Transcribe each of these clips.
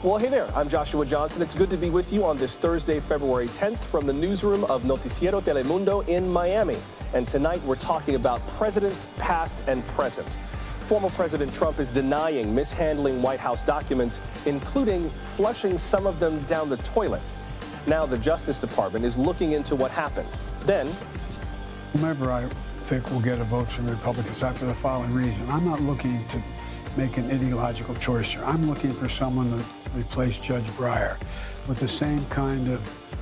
Well, hey there, I'm Joshua Johnson. It's good to be with you on this Thursday, February 10th from the newsroom of Noticiero Telemundo in Miami. And tonight we're talking about presidents past and present. Former President Trump is denying mishandling White House documents, including flushing some of them down the toilet. Now the Justice Department is looking into what happened. Then, whomever I think will get a vote from the Republicans for the following reason. I'm not looking to make an ideological choice here. I'm looking for someone to replace Judge Breyer with the same kind of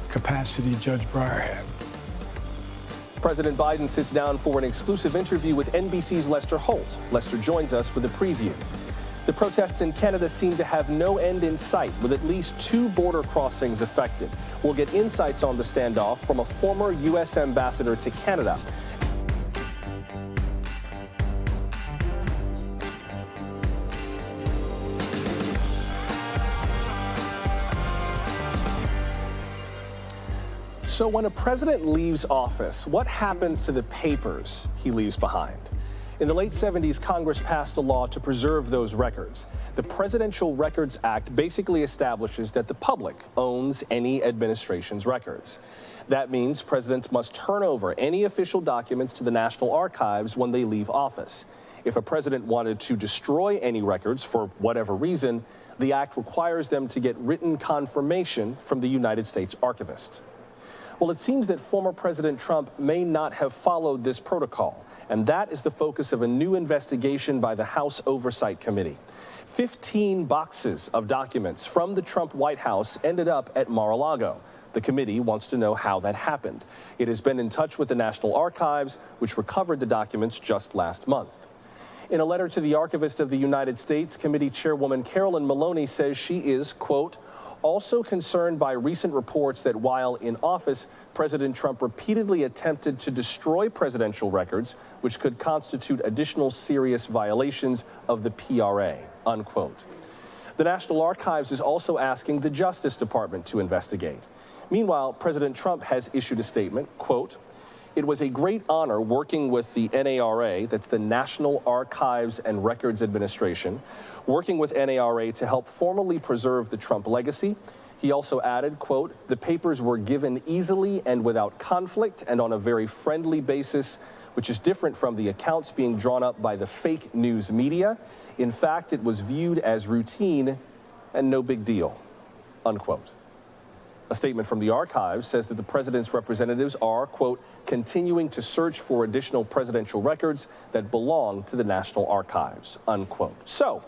capacity Judge Breyer had. President Biden sits down for an exclusive interview with NBC's Lester Holt. Lester joins us with a preview. The protests in Canada seem to have no end in sight, with at least 2 border crossings affected. We'll get insights on the standoff from a former U.S. ambassador to Canada. So when a president leaves office, what happens to the papers he leaves behind? In the late 70s, Congress passed a law to preserve those records. The Presidential Records Act basically establishes that the public owns any administration's records. That means presidents must turn over any official documents to the National Archives when they leave office. If a president wanted to destroy any records for whatever reason, the act requires them to get written confirmation from the United States Archivist. Well, it seems that former President Trump may not have followed this protocol, and that is the focus of a new investigation by the House Oversight Committee. 15 boxes of documents from the Trump White House ended up at Mar-a-Lago. The committee wants to know how that happened. It has been in touch with the National Archives, which recovered the documents just last month. In a letter to the Archivist of the United States, Committee Chairwoman Carolyn Maloney says she is, quote, also concerned by recent reports that while in office, President Trump repeatedly attempted to destroy presidential records, which could constitute additional serious violations of the PRA, unquote. The National Archives is also asking the Justice Department to investigate. Meanwhile, President Trump has issued a statement, quote, it was a great honor working with the NARA, that's the National Archives and Records Administration, working with NARA to help formally preserve the Trump legacy. He also added, quote, the papers were given easily and without conflict and on a very friendly basis, which is different from the accounts being drawn up by the fake news media. In fact, it was viewed as routine and no big deal, unquote. A statement from the archives says that the president's representatives are, quote, continuing to search for additional presidential records that belong to the National Archives, unquote. So,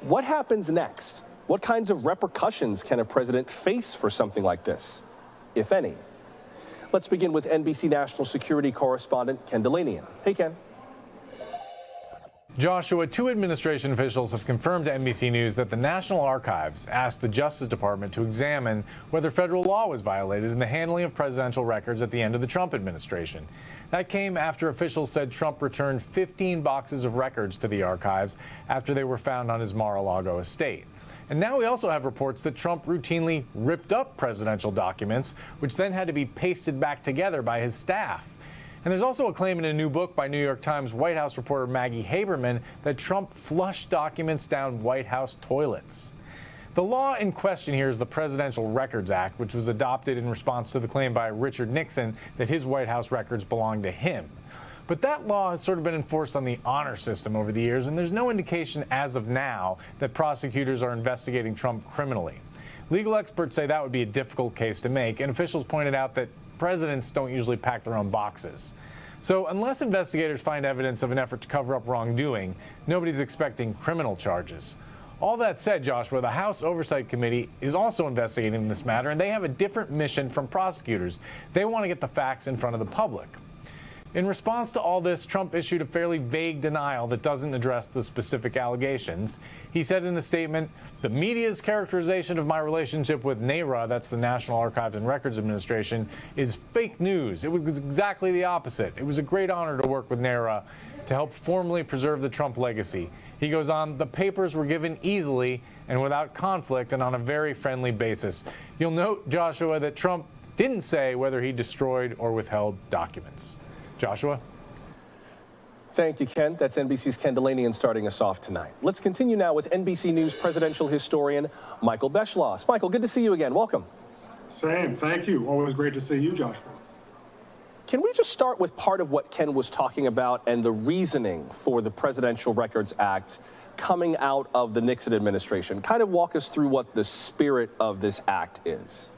what happens next? What kinds of repercussions can a president face for something like this, if any? Let's begin with NBC National Security Correspondent Ken Delanian. Hey, Ken. Joshua, 2 administration officials have confirmed to NBC News that the National Archives asked the Justice Department to examine whether federal law was violated in the handling of presidential records at the end of the Trump administration. That came after officials said Trump returned 15 boxes of records to the archives after they were found on his Mar-a-Lago estate. And now we also have reports that Trump routinely ripped up presidential documents, which then had to be pasted back together by his staff. And there's also a claim in a new book by New York Times White House reporter Maggie Haberman that Trump flushed documents down White House toilets. The law in question here is the Presidential Records Act, which was adopted in response to the claim by Richard Nixon that his White House records belonged to him. But that law has sort of been enforced on the honor system over the years, and there's no indication as of now that prosecutors are investigating Trump criminally. Legal experts say that would be a difficult case to make, and officials pointed out that presidents don't usually pack their own boxes. So unless investigators find evidence of an effort to cover up wrongdoing, nobody's expecting criminal charges. All that said, Joshua, the House Oversight Committee is also investigating this matter, and they have a different mission from prosecutors. They want to get the facts in front of the public. In response to all this, Trump issued a fairly vague denial that doesn't address the specific allegations. He said in a statement, the media's characterization of my relationship with NARA, that's the National Archives and Records Administration, is fake news. It was exactly the opposite. It was a great honor to work with NARA to help formally preserve the Trump legacy. He goes on, the papers were given easily and without conflict and on a very friendly basis. You'll note, Joshua, that Trump didn't say whether he destroyed or withheld documents. Joshua? Thank you, Ken. That's NBC's Ken Delaney starting us off tonight. Let's continue now with NBC News presidential historian Michael Beschloss. Michael, good to see you again. Welcome. Same. Thank you. Always great to see you, Joshua. Can we just start with part of what Ken was talking about and the reasoning for the Presidential Records Act coming out of the Nixon administration? Kind of walk us through what the spirit of this act is.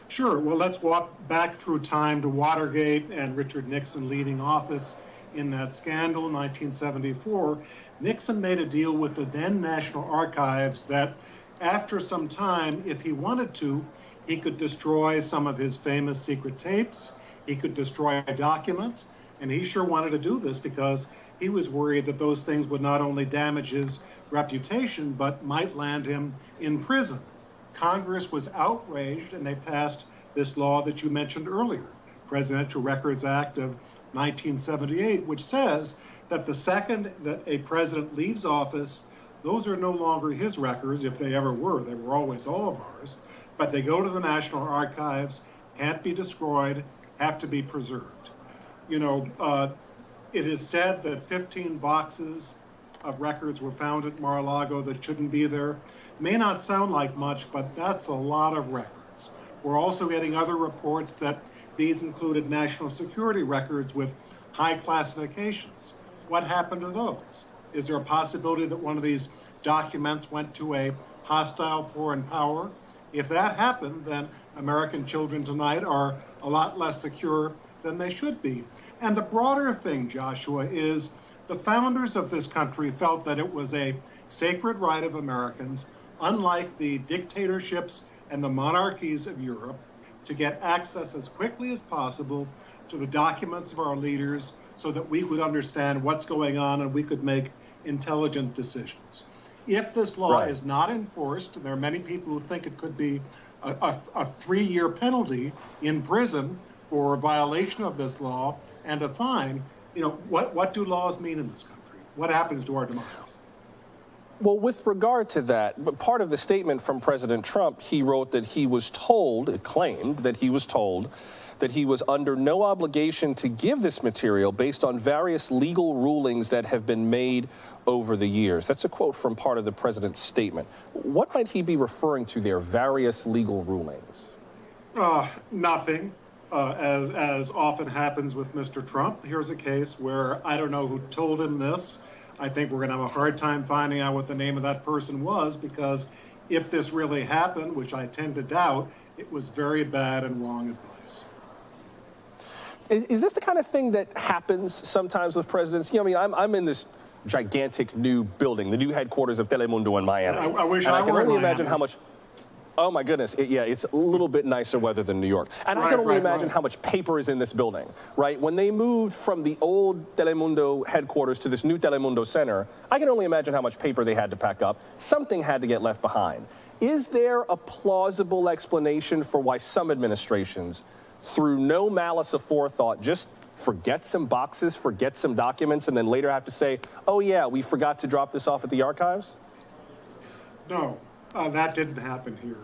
Sure. Well, let's walk back through time to Watergate and Richard Nixon leaving office in that scandal in 1974. Nixon made a deal with the then National Archives that after some time, if he wanted to, he could destroy some of his famous secret tapes. He could destroy documents, and he sure wanted to do this because he was worried that those things would not only damage his reputation, but might land him in prison. Congress was outraged, and they passed this law that you mentioned earlier, Presidential Records Act of 1978, which says that the second that a president leaves office, those are no longer his records, if they ever were. They were always all of ours, but they go to the National Archives, can't be destroyed, have to be preserved. You know, it is said that 15 boxes of records were found at Mar-a-Lago that shouldn't be there. May not sound like much, but that's a lot of records. We're also getting other reports that these included national security records with high classifications. What happened to those? Is there a possibility that one of these documents went to a hostile foreign power? If that happened, then American children tonight are a lot less secure than they should be. And the broader thing, Joshua, is the founders of this country felt that it was a sacred right of Americans, unlike the dictatorships and the monarchies of Europe, to get access as quickly as possible to the documents of our leaders so that we could understand what's going on and we could make intelligent decisions. If this law is not enforced, and there are many people who think it could be a 3-year penalty in prison for a violation of this law and a fine, you know, what do laws mean in this country? What happens to our democracy? Well, with regard to that, part of the statement from President Trump, he wrote that he was told, claimed that he was told, that he was under no obligation to give this material based on various legal rulings that have been made over the years. That's a quote from part of the president's statement. What might he be referring to there, various legal rulings? Nothing. As often happens with Mr. Trump, here's a case where I don't know who told him this. I think we're going to have a hard time finding out what the name of that person was, because if this really happened, which I tend to doubt, it was very bad and wrong advice. Is this the kind of thing that happens sometimes with presidents? You know, I mean, I'm in this gigantic new building, the new headquarters of Telemundo in Miami. I wish I were in Miami. I can only imagine how much. Oh my goodness, it's a little bit nicer weather than New York. And I can only imagine how much paper is in this building, right? When they moved from the old Telemundo headquarters to this new Telemundo Center, I can only imagine how much paper they had to pack up. Something had to get left behind. Is there a plausible explanation for why some administrations, through no malice aforethought, just forget some boxes, forget some documents, and then later have to say, oh yeah, we forgot to drop this off at the archives? No. That didn't happen here.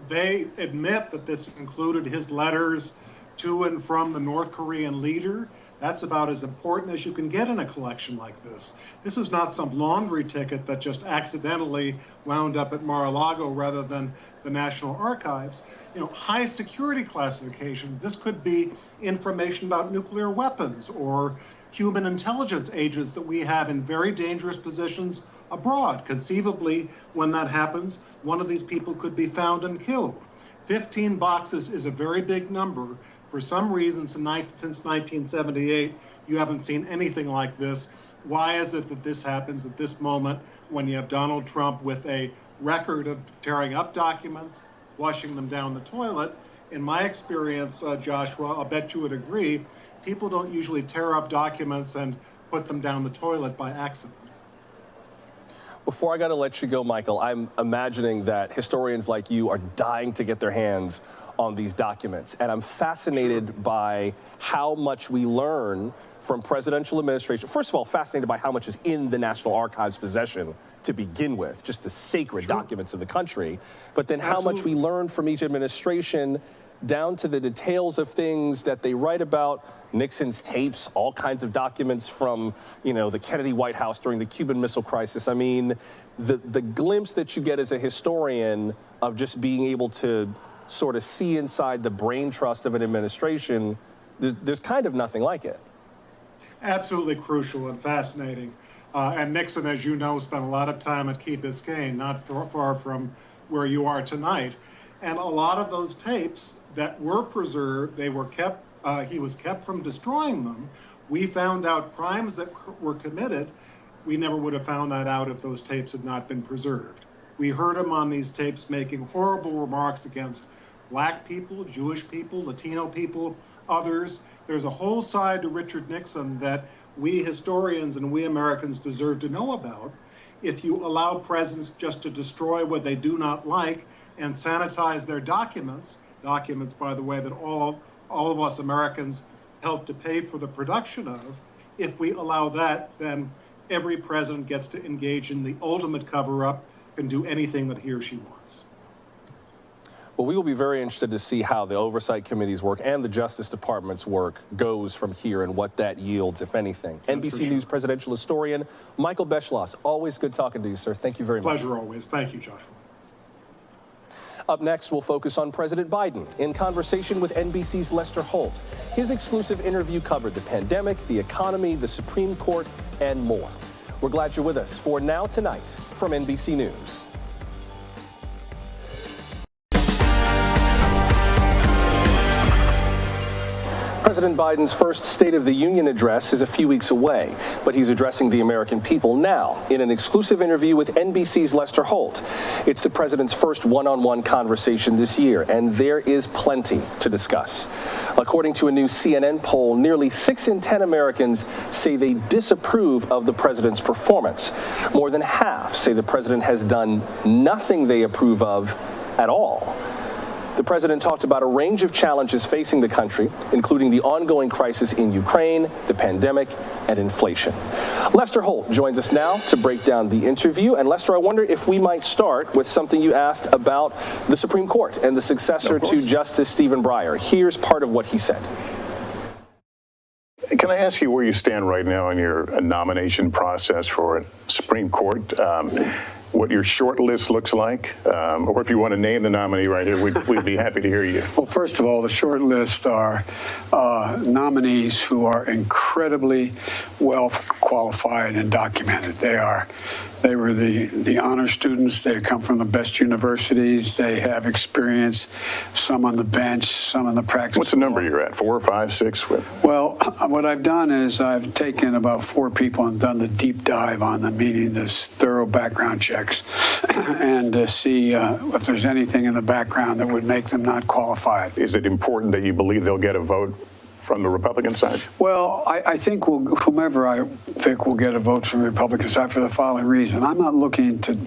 They admit that this included his letters to and from the North Korean leader. That's about as important as you can get in a collection like this. This is not some laundry ticket that just accidentally wound up at Mar-a-Lago rather than the National Archives. You know, high security classifications. This could be information about nuclear weapons or human intelligence agents that we have in very dangerous positions abroad. Conceivably, when that happens, one of these people could be found and killed. 15 boxes is a very big number. For some reason, since 1978, you haven't seen anything like this. Why is it that this happens at this moment when you have Donald Trump with a record of tearing up documents, flushing them down the toilet? In my experience, Joshua, I'll bet you would agree, people don't usually tear up documents and put them down the toilet by accident. Before I got to let you go, Michael, I'm imagining that historians like you are dying to get their hands on these documents. And I'm fascinated by how much we learn from presidential administration. First of all, fascinated by how much is in the National Archives' possession to begin with, just the sacred documents of the country. But then how much we learn from each administration down to the details of things that they write about. Nixon's tapes, all kinds of documents from, the Kennedy White House during the Cuban Missile Crisis. I mean, the glimpse that you get as a historian of just being able to sort of see inside the brain trust of an administration, there's kind of nothing like it. Absolutely crucial and fascinating. And Nixon, as you know, spent a lot of time at Key Biscayne, not far from where you are tonight. And a lot of those tapes that were preserved, they were kept, he was kept from destroying them. We found out crimes that were committed. We never would have found that out if those tapes had not been preserved. We heard him on these tapes making horrible remarks against Black people, Jewish people, Latino people, others. There's a whole side to Richard Nixon that we historians and we Americans deserve to know about. If you allow presidents just to destroy what they do not like and sanitize their documents, by the way, that all of us Americans help to pay for the production of, if we allow that, then every president gets to engage in the ultimate cover-up and do anything that he or she wants. Well, we will be very interested to see how the Oversight Committee's work and the Justice Department's work goes from here and what that yields, if anything. NBC News presidential historian Michael Beschloss, always good talking to you, sir. Thank you very much. Pleasure always. Thank you, Joshua. Up next, we'll focus on President Biden in conversation with NBC's Lester Holt. His exclusive interview covered the pandemic, the economy, the Supreme Court, and more. We're glad you're with us for Now Tonight from NBC News. President Biden's first State of the Union address is a few weeks away, but he's addressing the American people now in an exclusive interview with NBC's Lester Holt. It's the president's first one-on-one conversation this year, and there is plenty to discuss. According to a new CNN poll, nearly 6 in 10 Americans say they disapprove of the president's performance. More than half say the president has done nothing they approve of at all. The president talked about a range of challenges facing the country, including the ongoing crisis in Ukraine, the pandemic, and inflation. Lester Holt joins us now to break down the interview. And Lester, I wonder if we might start with something you asked about the Supreme Court and the successor to Justice Stephen Breyer. Here's part of what he said. Can I ask you where you stand right now in your nomination process for a Supreme Court? What your short list looks like, or if you want to name the nominee right here, we'd be happy to hear you. Well, first of all, the short list are nominees who are incredibly well qualified and documented. They were the honor students. They come from the best universities. They have experience, some on the bench, some on the practice. What's the number you're at, 4, 5, 6? Well, what I've done is I've taken about 4 people and done the deep dive on them, meaning this thorough background checks, and to see if there's anything in the background that would make them not qualified. Is it important that you believe they'll get a vote from the Republican side? Well, I think whomever I think will get a vote from the Republican side for the following reason. I'm not looking to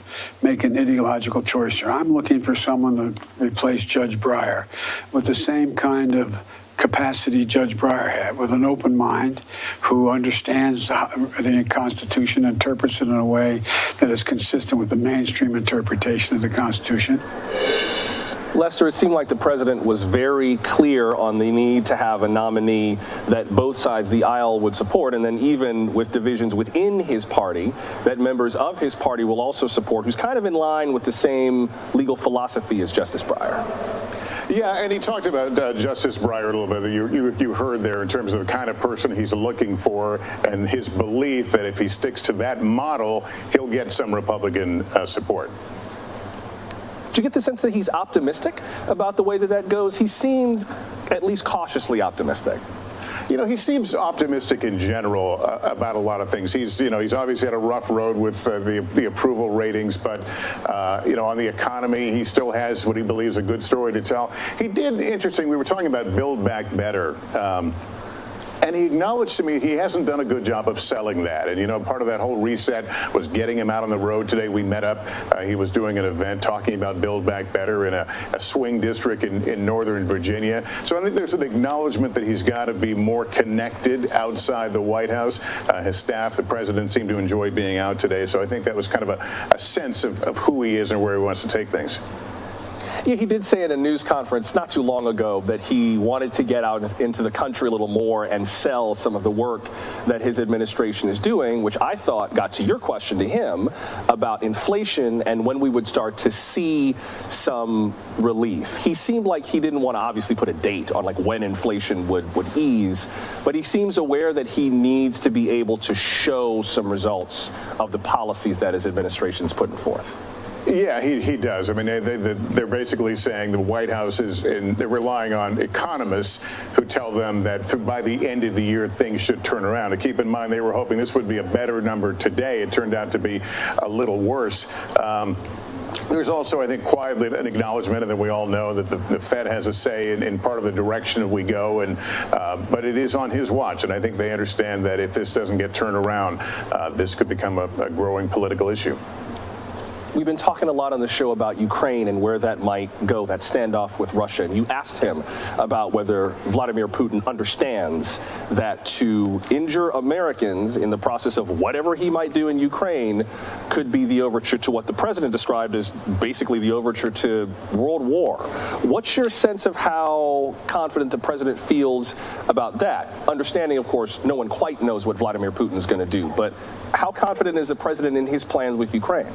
make an ideological choice here. I'm looking for someone to replace Judge Breyer with the same kind of capacity Judge Breyer had, with an open mind, who understands the Constitution, interprets it in a way that is consistent with the mainstream interpretation of the Constitution. Lester, it seemed like the president was very clear on the need to have a nominee that both sides of the aisle would support, and then even with divisions within his party, that members of his party will also support, who's kind of in line with the same legal philosophy as Justice Breyer. Yeah, and he talked about Justice Breyer a little bit. You heard there in terms of the kind of person he's looking for and his belief that if he sticks to that model, he'll get some Republican support. Do you get the sense that he's optimistic about the way that goes? He seemed at least cautiously optimistic. You know, he seems optimistic in general about a lot of things. He's obviously had a rough road with the approval ratings, but, on the economy, he still has what he believes a good story to tell. He did, interesting, we were talking about Build Back Better. And he acknowledged to me he hasn't done a good job of selling that. And, part of that whole reset was getting him out on the road today. We met up. He was doing an event talking about Build Back Better in a swing district in Northern Virginia. So I think there's an acknowledgement that he's got to be more connected outside the White House. His staff, the president, seemed to enjoy being out today. So I think that was kind of a sense of who he is and where he wants to take things. Yeah, he did say in a news conference not too long ago that he wanted to get out into the country a little more and sell some of the work that his administration is doing, which I thought got to your question to him about inflation and when we would start to see some relief. He seemed like he didn't want to obviously put a date on like when inflation would ease, but he seems aware that he needs to be able to show some results of the policies that his administration is putting forth. Yeah, he does. I mean, they're basically saying the White House they're relying on economists who tell them that by the end of the year, things should turn around. And keep in mind, they were hoping this would be a better number today. It turned out to be a little worse. There's also, I think, quietly an acknowledgement, and that we all know that the Fed has a say in part of the direction that we go, but it is on his watch, and I think they understand that if this doesn't get turned around, this could become a growing political issue. We've been talking a lot on the show about Ukraine and where that might go, that standoff with Russia. And you asked him about whether Vladimir Putin understands that to injure Americans in the process of whatever he might do in Ukraine could be the overture to what the president described as basically the overture to World War. What's your sense of how confident the president feels about that? Understanding, of course, no one quite knows what Vladimir Putin is going to do, but how confident is the president in his plans with Ukraine?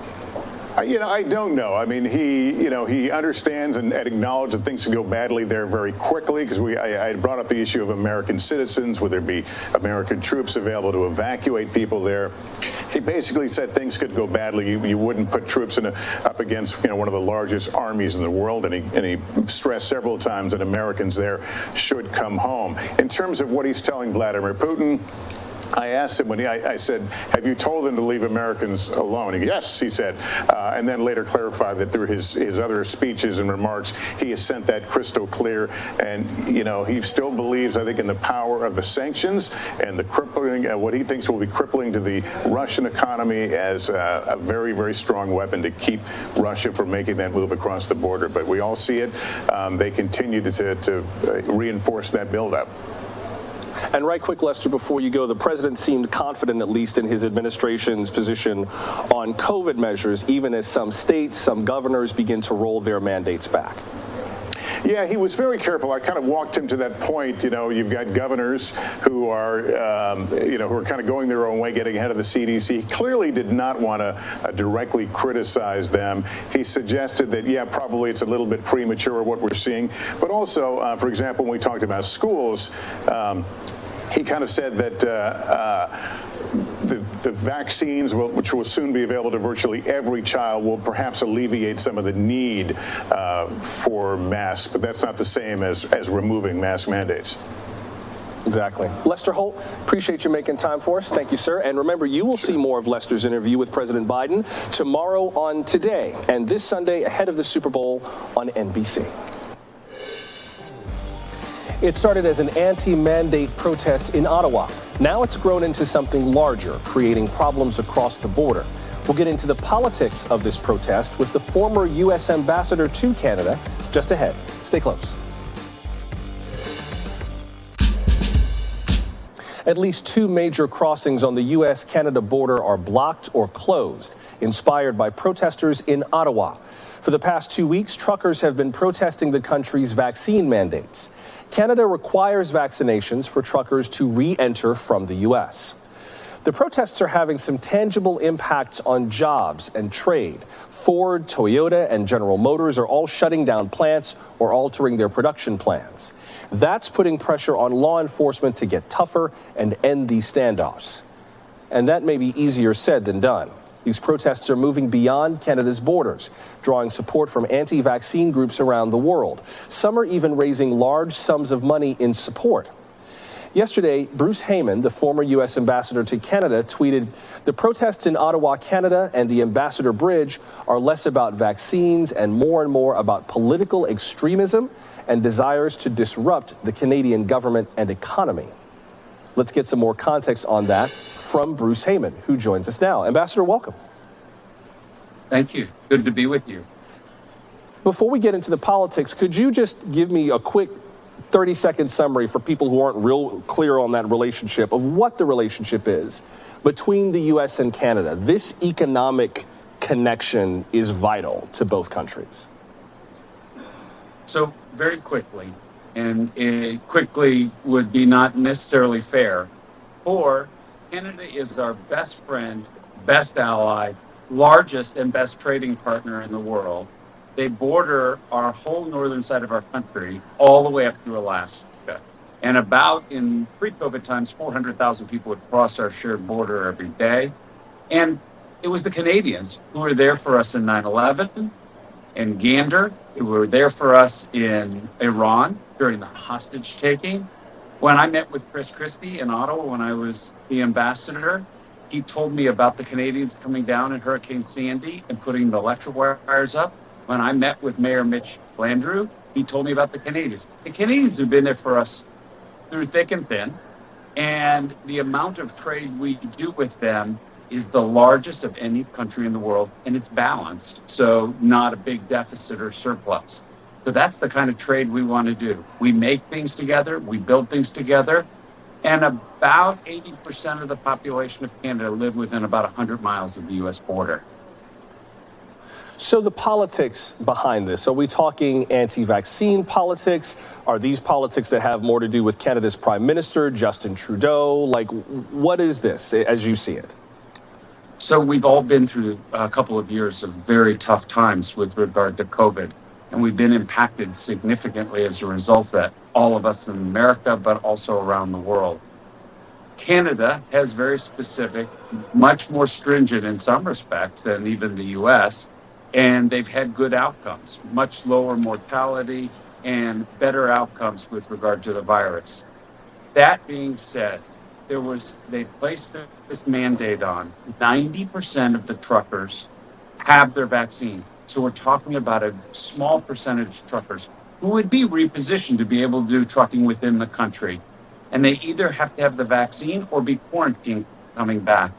I don't know. I mean, he understands and acknowledges that things can go badly there very quickly, because I brought up the issue of American citizens. Would there be American troops available to evacuate people there? He basically said things could go badly. You wouldn't put troops up against one of the largest armies in the world, and he stressed several times that Americans there should come home. In terms of what he's telling Vladimir Putin, I asked him I said, have you told them to leave Americans alone? Yes, he said, and then later clarified that through his other speeches and remarks, he has sent that crystal clear. And, he still believes, I think, in the power of the sanctions and the crippling, what he thinks will be crippling to the Russian economy as a very, very strong weapon to keep Russia from making that move across the border. But we all see it. They continue to reinforce that buildup. And right quick, Lester, before you go, the president seemed confident, at least in his administration's position on COVID measures, even as some states, some governors begin to roll their mandates back. Yeah, he was very careful. I kind of walked him to that point. You've got governors who are, who are kind of going their own way, getting ahead of the CDC. He clearly did not want to directly criticize them. He suggested that, yeah, probably it's a little bit premature what we're seeing. But also, for example, when we talked about schools, he kind of said that the vaccines, which will soon be available to virtually every child, will perhaps alleviate some of the need for masks, but that's not the same as removing mask mandates. Exactly. Lester Holt, appreciate you making time for us. Thank you, sir. And remember, you will see more of Lester's interview with President Biden tomorrow on Today, and this Sunday ahead of the Super Bowl on NBC. It started as an anti-mandate protest in Ottawa. Now it's grown into something larger, creating problems across the border. We'll get into the politics of this protest with the former U.S. ambassador to Canada just ahead. Stay close. At least 2 major crossings on the U.S.-Canada border are blocked or closed, inspired by protesters in Ottawa. For the past 2 weeks, truckers have been protesting the country's vaccine mandates. Canada requires vaccinations for truckers to re-enter from the U.S. The protests are having some tangible impacts on jobs and trade. Ford, Toyota, and General Motors are all shutting down plants or altering their production plans. That's putting pressure on law enforcement to get tougher and end these standoffs. And that may be easier said than done. These protests are moving beyond Canada's borders, drawing support from anti-vaccine groups around the world. Some are even raising large sums of money in support. Yesterday, Bruce Heyman, the former U.S. ambassador to Canada, tweeted, "The protests in Ottawa, Canada, and the Ambassador Bridge are less about vaccines and more about political extremism and desires to disrupt the Canadian government and economy." Let's get some more context on that from Bruce Heyman, who joins us now. Ambassador, welcome. Thank you. Good to be with you. Before we get into the politics, could you just give me a quick 30-second summary for people who aren't real clear on that relationship, of what the relationship is between the U.S. and Canada? This economic connection is vital to both countries. So very quickly, and it quickly would be not necessarily fair, for Canada is our best friend, best ally, largest and best trading partner in the world. They border our whole northern side of our country all the way up through Alaska. And about, in pre-COVID times, 400,000 people would cross our shared border every day. And it was the Canadians who were there for us in 9/11 and Gander, who were there for us in Iran during the hostage taking. When I met with Chris Christie in Ottawa when I was the ambassador, he told me about the Canadians coming down in Hurricane Sandy and putting the electric wires up. When I met with Mayor Mitch Landrieu, he told me about the Canadians. The Canadians have been there for us through thick and thin, and the amount of trade we do with them is the largest of any country in the world, and it's balanced, so not a big deficit or surplus. So that's the kind of trade we want to do. We make things together, we build things together, and about 80% of the population of Canada live within about 100 miles of the U.S. border. So the politics behind this, are we talking anti-vaccine politics? Are these politics that have more to do with Canada's Prime Minister, Justin Trudeau? Like, what is this as you see it? So we've all been through a couple of years of very tough times with regard to COVID, and we've been impacted significantly as a result of that, all of us in America, but also around the world. Canada has very specific, much more stringent in some respects than even the U.S., and they've had good outcomes, much lower mortality and better outcomes with regard to the virus. That being said, they placed this mandate on 90% of the truckers have their vaccine. So we're talking about a small percentage of truckers who would be repositioned to be able to do trucking within the country. And they either have to have the vaccine or be quarantined coming back.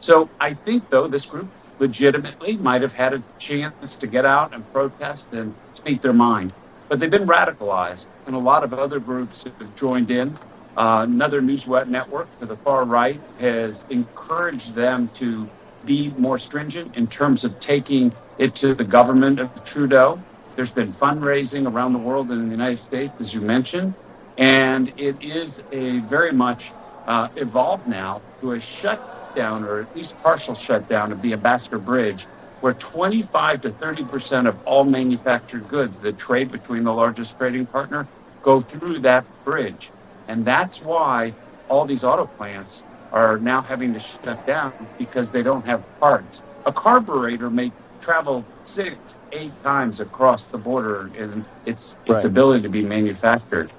So I think, though, this group legitimately might have had a chance to get out and protest and speak their mind. But they've been radicalized, and a lot of other groups have joined in. Another news network to the far right has encouraged them to be more stringent in terms of taking it to the government of Trudeau. There's been fundraising around the world and in the United States, as you mentioned, and it is a very much evolved now to a shutdown, or at least partial shutdown, of the Ambassador Bridge, where 25 to 30% of all manufactured goods that trade between the largest trading partner go through that bridge. And that's why all these auto plants are now having to shut down, because they don't have parts. A carburetor may travel 6-8 times across the border in its ability to be manufactured.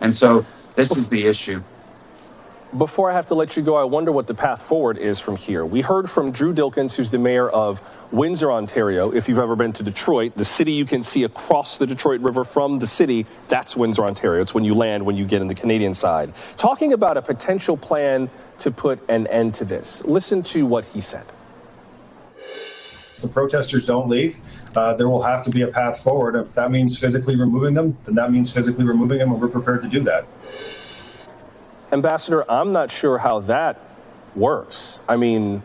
And so this is the issue. Before I have to let you go, I wonder what the path forward is from here. We heard from Drew Dilkens, who's the mayor of Windsor, Ontario. If you've ever been to Detroit, the city you can see across the Detroit River from the city, that's Windsor, Ontario. It's when you land, when you get in the Canadian side. Talking about a potential plan to put an end to this. Listen to what he said. If the protesters don't leave, there will have to be a path forward. If that means physically removing them, then that means physically removing them, and we're prepared to do that. Ambassador, I'm not sure how that works. I mean,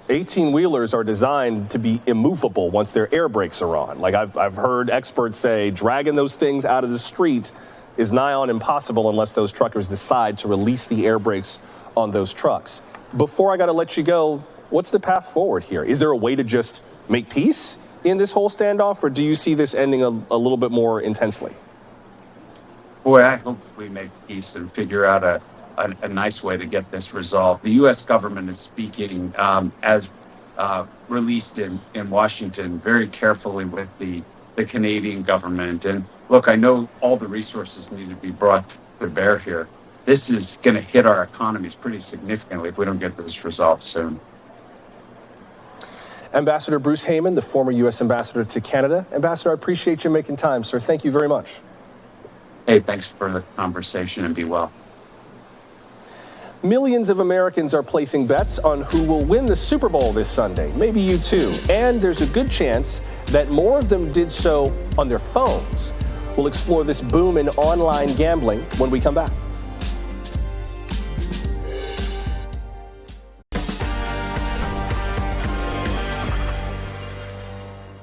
18-wheelers are designed to be immovable once their air brakes are on. Like I've heard experts say dragging those things out of the street is nigh on impossible unless those truckers decide to release the air brakes on those trucks. Before I got to let you go, what's the path forward here? Is there a way to just make peace in this whole standoff, or do you see this ending a little bit more intensely? Boy, I hope we make peace and figure out a nice way to get this resolved. The U.S. government is speaking, as released in Washington, very carefully with the Canadian government. And look, I know all the resources need to be brought to bear here. This is going to hit our economies pretty significantly if we don't get this resolved soon. Ambassador Bruce Heyman, the former U.S. ambassador to Canada. Ambassador, I appreciate you making time, sir. Thank you very much. Hey, thanks for the conversation, and be well. Millions of Americans are placing bets on who will win the Super Bowl this Sunday. Maybe you too. And there's a good chance that more of them did so on their phones. We'll explore this boom in online gambling when we come back.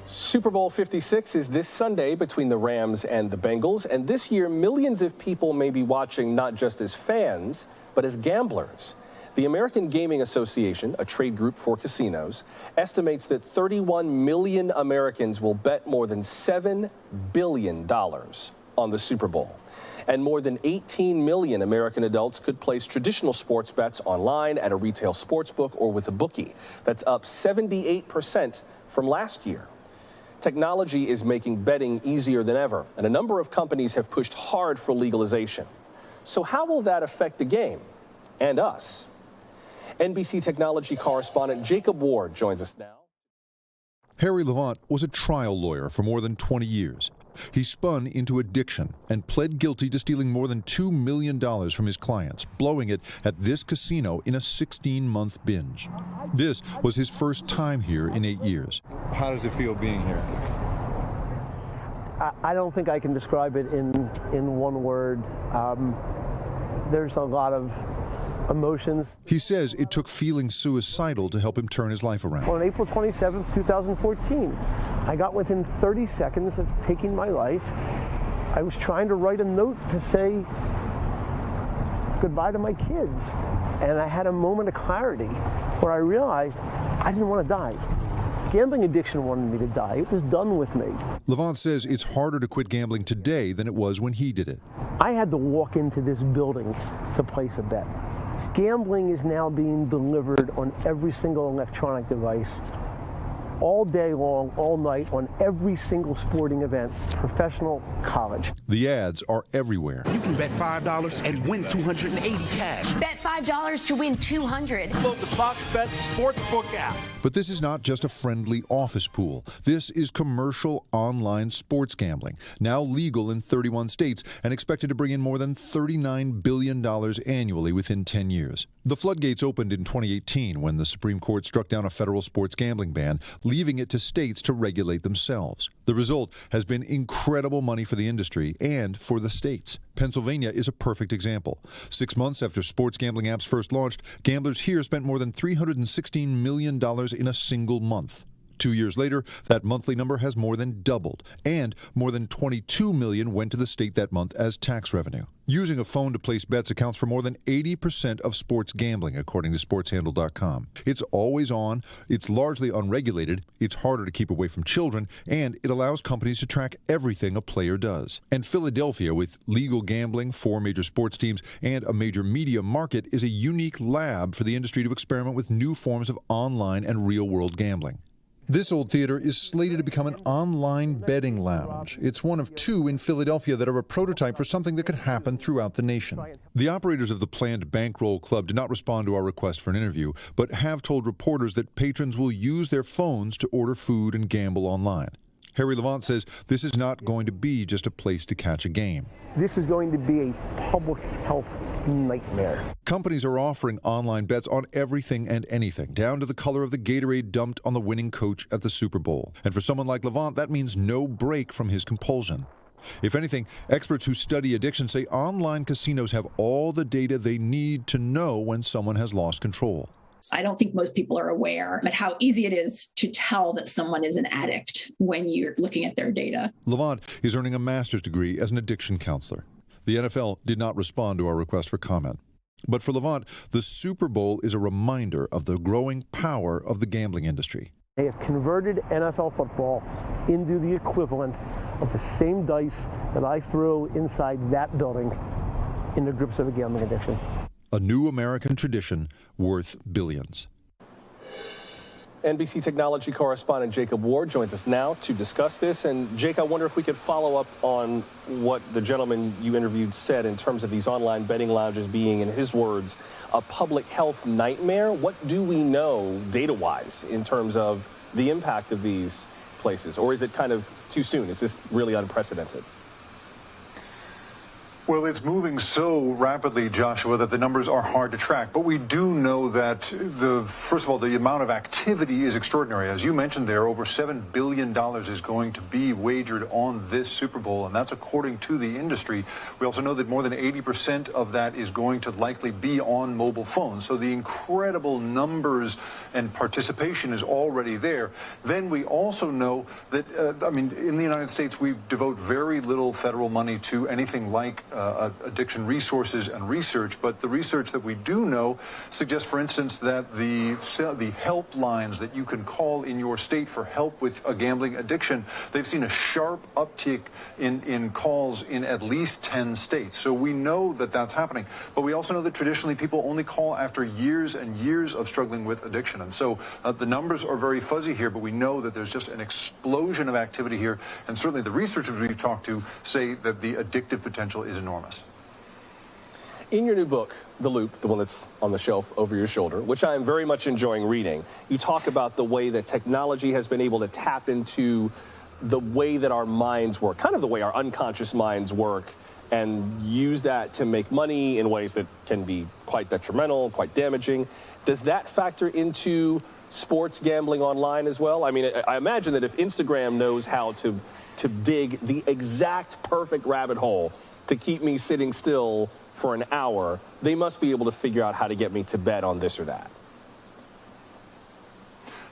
Super Super Bowl 56 is this Sunday between the Rams and the Bengals, and this year millions of people may be watching not just as fans, but as gamblers. The American Gaming Association, a trade group for casinos, estimates that 31 million Americans will bet more than $7 billion on the Super Bowl. And more than 18 million American adults could place traditional sports bets online at a retail sports book or with a bookie. That's up 78% from last year. Technology is making betting easier than ever, and a number of companies have pushed hard for legalization. So how will that affect the game and us? NBC technology correspondent Jacob Ward joins us now. Harry Levant was a trial lawyer for more than 20 years. He spun into addiction and pled guilty to stealing more than $2 million from his clients, blowing it at this casino in a 16-month binge. This was his first time here in 8 years. How does it feel being here? I don't think I can describe it in one word. There's a lot of emotions. He says it took feeling suicidal to help him turn his life around. On April 27th, 2014, I got within 30 seconds of taking my life. I was trying to write a note to say goodbye to my kids. And I had a moment of clarity where I realized I didn't want to die. Gambling addiction wanted me to die. It was done with me. Levant says it's harder to quit gambling today than it was when he did it. I had to walk into this building to place a bet. Gambling is now being delivered on every single electronic device, all day long, all night, on every single sporting event, professional, college. The ads are everywhere. You can bet $5 and win $280 cash. Bet $5 to win $200. Load the Fox Bet Sportsbook app. But this is not just a friendly office pool. This is commercial online sports gambling, now legal in 31 states and expected to bring in more than $39 billion annually within 10 years. The floodgates opened in 2018 when the Supreme Court struck down a federal sports gambling ban, leaving it to states to regulate themselves. The result has been incredible money for the industry and for the states. Pennsylvania is a perfect example. 6 months after sports gambling apps first launched, gamblers here spent more than $316 million in a single month. 2 years later, that monthly number has more than doubled, and more than $22 million went to the state that month as tax revenue. Using a phone to place bets accounts for more than 80% of sports gambling, according to sportshandle.com. It's always on, it's largely unregulated, it's harder to keep away from children, and it allows companies to track everything a player does. And Philadelphia, with legal gambling, 4 major sports teams, and a major media market, is a unique lab for the industry to experiment with new forms of online and real-world gambling. This old theater is slated to become an online betting lounge. It's one of 2 in Philadelphia that are a prototype for something that could happen throughout the nation. The operators of the planned Bankroll Club did not respond to our request for an interview, but have told reporters that patrons will use their phones to order food and gamble online. Harry Levant says this is not going to be just a place to catch a game. This is going to be a public health nightmare. Companies are offering online bets on everything and anything, down to the color of the Gatorade dumped on the winning coach at the Super Bowl. And for someone like Levant, that means no break from his compulsion. If anything, experts who study addiction say online casinos have all the data they need to know when someone has lost control. I don't think most people are aware of how easy it is to tell that someone is an addict when you're looking at their data. Levant is earning a master's degree as an addiction counselor. The NFL did not respond to our request for comment. But for Levant, the Super Bowl is a reminder of the growing power of the gambling industry. They have converted NFL football into the equivalent of the same dice that I threw inside that building in the grips of a gambling addiction. A new American tradition worth billions. NBC technology correspondent Jacob Ward joins us now to discuss this. And Jake, I wonder if we could follow up on what the gentleman you interviewed said in terms of these online betting lounges being, in his words, a public health nightmare. What do we know data-wise in terms of the impact of these places? Or is it kind of too soon? Is this really unprecedented? Well, it's moving so rapidly, Joshua, that the numbers are hard to track. But we do know that, first of all, the amount of activity is extraordinary. As you mentioned there, over $7 billion is going to be wagered on this Super Bowl, and that's according to the industry. We also know that more than 80% of that is going to likely be on mobile phones. So the incredible numbers and participation is already there. Then we also know that, in the United States, we devote very little federal money to anything like addiction resources and research, but the research that we do know suggests, for instance, that the helplines that you can call in your state for help with a gambling addiction, they've seen a sharp uptick in calls in at least 10 states. So we know that that's happening, but we also know that traditionally people only call after years and years of struggling with addiction. And so the numbers are very fuzzy here, but we know that there's just an explosion of activity here, and certainly the researchers we've talked to say that the addictive potential is enormous. In your new book, The Loop, the one that's on the shelf over your shoulder, which I am very much enjoying reading, you talk about the way that technology has been able to tap into the way that our minds work, kind of the way our unconscious minds work, and use that to make money in ways that can be quite detrimental, quite damaging. Does that factor into sports gambling online as well? I mean, I imagine that if Instagram knows how to dig the exact perfect rabbit hole to keep me sitting still for an hour, they must be able to figure out how to get me to bet on this or that.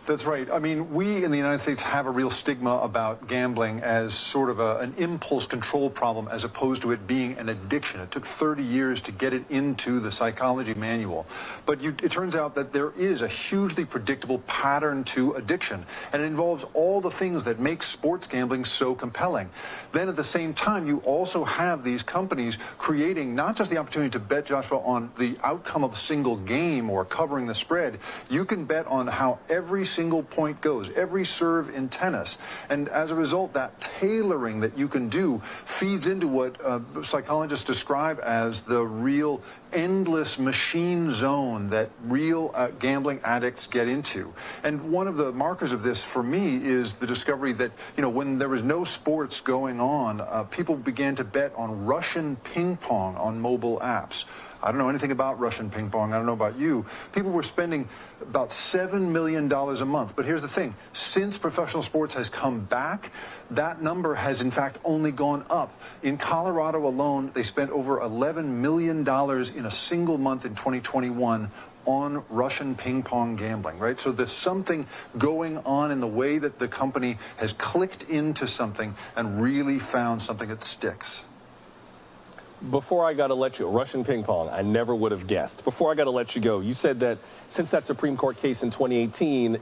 That's right. I mean, we in the United States have a real stigma about gambling as sort of an impulse control problem as opposed to it being an addiction. It took 30 years to get it into the psychology manual. But it turns out that there is a hugely predictable pattern to addiction, and it involves all the things that make sports gambling so compelling. Then at the same time, you also have these companies creating not just the opportunity to bet, Joshua, on the outcome of a single game or covering the spread. You can bet on how every single point goes, every serve in tennis. And as a result, that tailoring that you can do feeds into what psychologists describe as the real endless machine zone that real gambling addicts get into. And one of the markers of this for me is the discovery that, when there was no sports going on, people began to bet on Russian ping pong on mobile apps. I don't know anything about Russian ping pong. I don't know about you. People were spending about $7 million a month. But here's the thing. Since professional sports has come back, that number has, in fact, only gone up. In Colorado alone, they spent over $11 million in a single month in 2021 on Russian ping pong gambling, right? So there's something going on in the way that the company has clicked into something and really found something that sticks. Before I got to let you, Russian ping pong, I never would have guessed. Before I got to let you go, you said that since that Supreme Court case in 2018,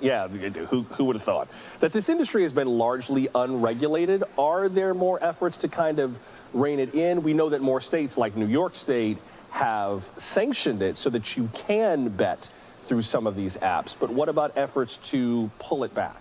who would have thought, that this industry has been largely unregulated? Are there more efforts to kind of rein it in? We know that more states, like New York State, have sanctioned it so that you can bet through some of these apps. But what about efforts to pull it back?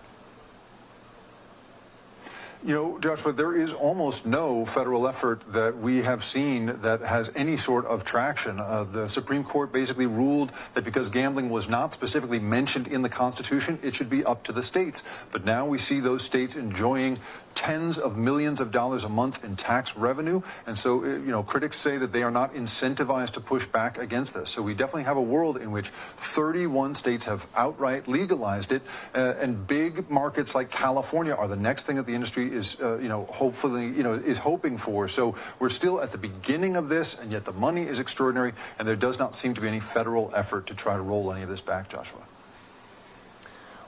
Joshua, there is almost no federal effort that we have seen that has any sort of traction. The Supreme Court basically ruled that because gambling was not specifically mentioned in the Constitution, it should be up to the states. But now we see those states enjoying tens of millions of dollars a month in tax revenue. And so, critics say that they are not incentivized to push back against this. So we definitely have a world in which 31 states have outright legalized it. And big markets like California are the next thing that the industry is, hopefully, is hoping for. So we're still at the beginning of this, and yet the money is extraordinary. And there does not seem to be any federal effort to try to roll any of this back, Joshua.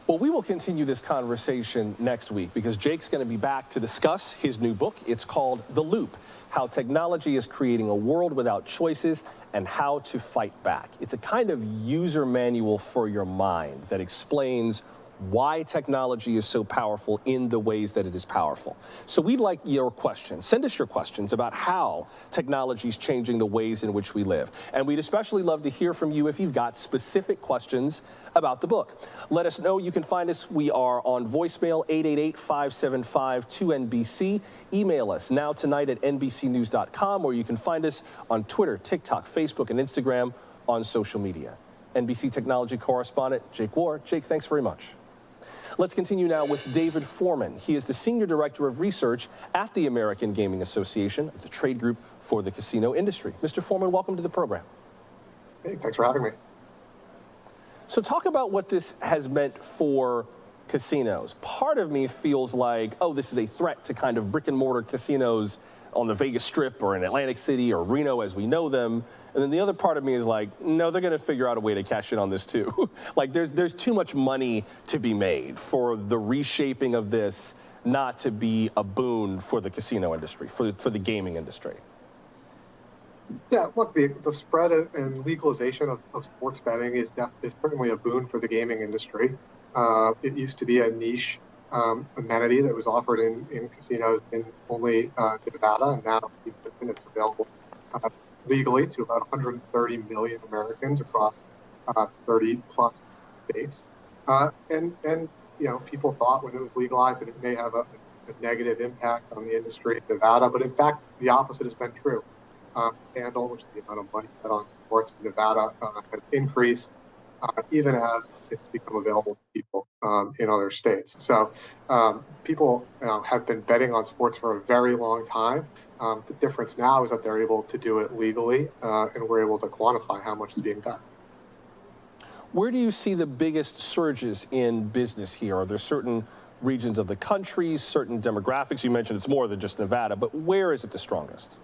Well, we will continue this conversation next week because Jake's going to be back to discuss his new book. It's called The Loop: How Technology is Creating a World Without Choices and How to Fight Back. It's a kind of user manual for your mind that explains why technology is so powerful in the ways that it is powerful. So we'd like your questions. Send us your questions about how technology is changing the ways in which we live. And we'd especially love to hear from you if you've got specific questions about the book. Let us know. You can find us. We are on voicemail 888-575-2NBC. Email us now tonight at NBCnews.com, or you can find us on Twitter, TikTok, Facebook, and Instagram on social media. NBC technology correspondent Jake Ward. Jake, thanks very much. Let's continue now with David Foreman. He is the Senior Director of Research at the American Gaming Association, the trade group for the casino industry. Mr. Foreman, welcome to the program. Hey, thanks for having me. So talk about what this has meant for casinos. Part of me feels like, oh, this is a threat to kind of brick and mortar casinos on the Vegas Strip or in Atlantic City or Reno as we know them. And then the other part of me is like, no, they're going to figure out a way to cash in on this too. Like there's too much money to be made for the reshaping of this not to be a boon for the casino industry, for the gaming industry. Yeah, look, the spread and legalization of sports betting is certainly a boon for the gaming industry. It used to be a niche amenity that was offered in casinos in only Nevada, and now it's available legally to about 130 million Americans across 30 plus states. And you know, people thought when it was legalized that it may have a negative impact on the industry in Nevada, but in fact, the opposite has been true. Handle, which is the amount of money bet on sports in Nevada, has increased even as it's become available to people in other states. So people have been betting on sports for a very long time. The difference now is that they're able to do it legally, and we're able to quantify how much is being bet. Where do you see the biggest surges in business here? Are there certain regions of the country, certain demographics? You mentioned it's more than just Nevada, but where is it the strongest?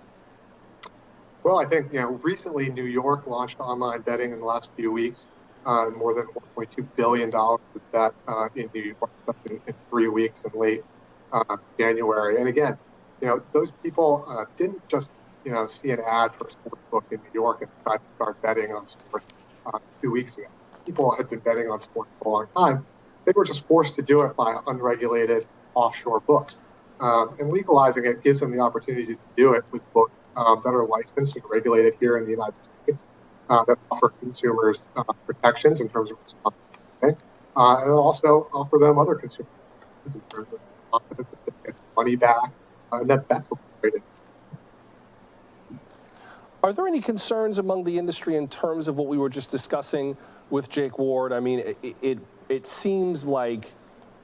Well, I think, recently New York launched online betting in the last few weeks. More than $1.2 billion was bet in New York in 3 weeks in late January. And again, those people didn't just, see an ad for a sports book in New York and decide to start betting on sports 2 weeks ago. People had been betting on sports for a long time. They were just forced to do it by unregulated offshore books. And legalizing it gives them the opportunity to do it with books that are licensed and regulated here in the United States, that offer consumers protections in terms of responsibility, and also offer them other consumer protections in terms of confidence that they get money back, and that bets will be traded. Are there any concerns among the industry in terms of what we were just discussing with Jake Ward? I mean, it seems like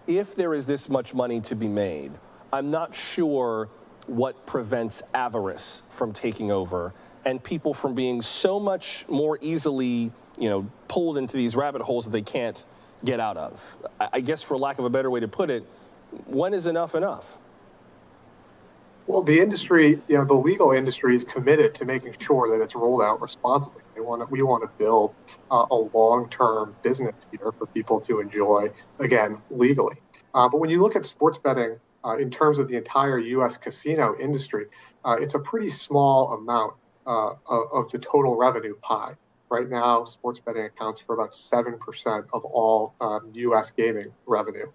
if there is this much money to be made, I'm not sure what prevents avarice from taking over and people from being so much more easily, pulled into these rabbit holes that they can't get out of. I guess for lack of a better way to put it, when is enough enough? Well, the industry, the legal industry is committed to making sure that it's rolled out responsibly. We want to build a long-term business here for people to enjoy, again, legally. But when you look at sports betting, in terms of the entire U.S. casino industry, it's a pretty small amount of the total revenue pie. Right now, sports betting accounts for about 7% of all U.S. gaming revenue.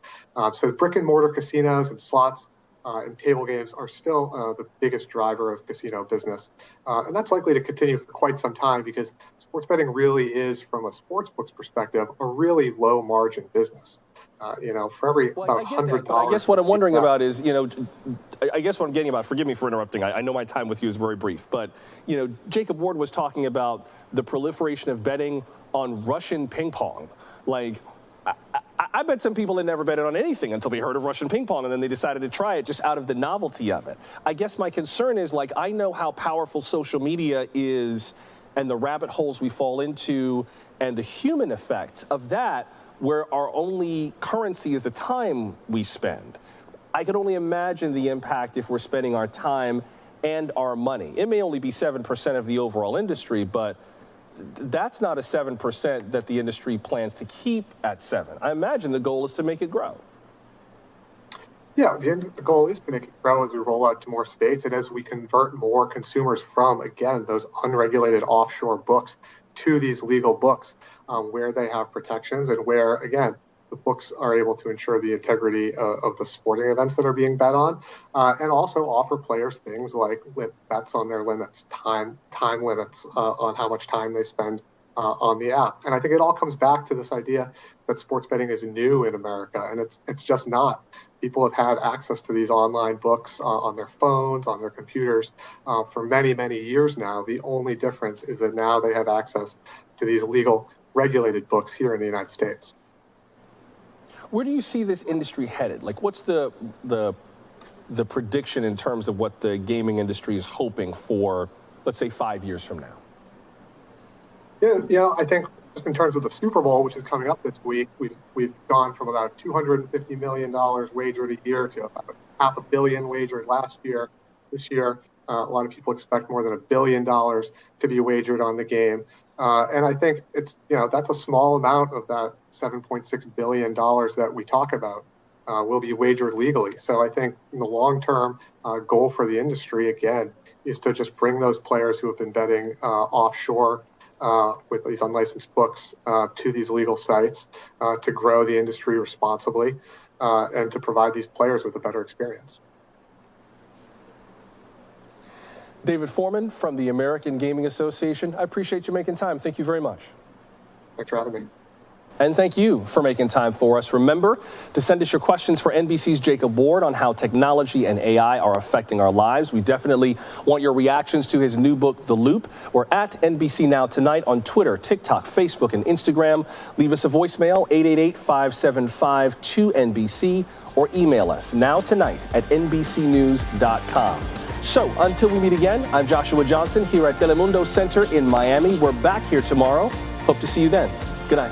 So brick and mortar casinos and slots and table games are still the biggest driver of casino business. And that's likely to continue for quite some time because sports betting really is, from a sportsbook's perspective, a really low margin business. For every about $100. I guess what I'm wondering about is, I guess what I'm getting about, forgive me for interrupting, I know my time with you is very brief, but, Jacob Ward was talking about the proliferation of betting on Russian ping pong. Like, I bet some people had never betted on anything until they heard of Russian ping pong, and then they decided to try it just out of the novelty of it. I guess my concern is, I know how powerful social media is and the rabbit holes we fall into and the human effects of that, where our only currency is the time we spend. I can only imagine the impact if we're spending our time and our money. It may only be 7% of the overall industry, but that's not a 7% that the industry plans to keep at 7. I imagine the goal is to make it grow. Yeah, the goal is to make it grow as we roll out to more states and as we convert more consumers from, again, those unregulated offshore books to these legal books where they have protections and where, again, the books are able to ensure the integrity of the sporting events that are being bet on, and also offer players things like bets on their limits, time limits on how much time they spend on the app. And I think it all comes back to this idea that sports betting is new in America, and it's just not. People have had access to these online books on their phones, on their computers for many, many years now. The only difference is that now they have access to these legal, regulated books here in the United States. Where do you see this industry headed? Like, what's the prediction in terms of what the gaming industry is hoping for, let's say, 5 years from now? Yeah, I think just in terms of the Super Bowl, which is coming up this week, we've gone from about $250 million wagered a year to about $500 million wagered last year. This year, a lot of people expect more than $1 billion to be wagered on the game. And I think it's, that's a small amount of that $7.6 billion that we talk about will be wagered legally. So I think in the long-term goal for the industry, again, is to just bring those players who have been betting offshore with these unlicensed books to these legal sites to grow the industry responsibly and to provide these players with a better experience. David Foreman from the American Gaming Association, I appreciate you making time. Thank you very much. Thanks for having me. And thank you for making time for us. Remember to send us your questions for NBC's Jacob Ward on how technology and AI are affecting our lives. We definitely want your reactions to his new book, The Loop. We're at NBC Now Tonight on Twitter, TikTok, Facebook, and Instagram. Leave us a voicemail, 888-575-2NBC, or email us nowtonight@nbcnews.com. So until we meet again, I'm Joshua Johnson here at Telemundo Center in Miami. We're back here tomorrow. Hope to see you then. Good night.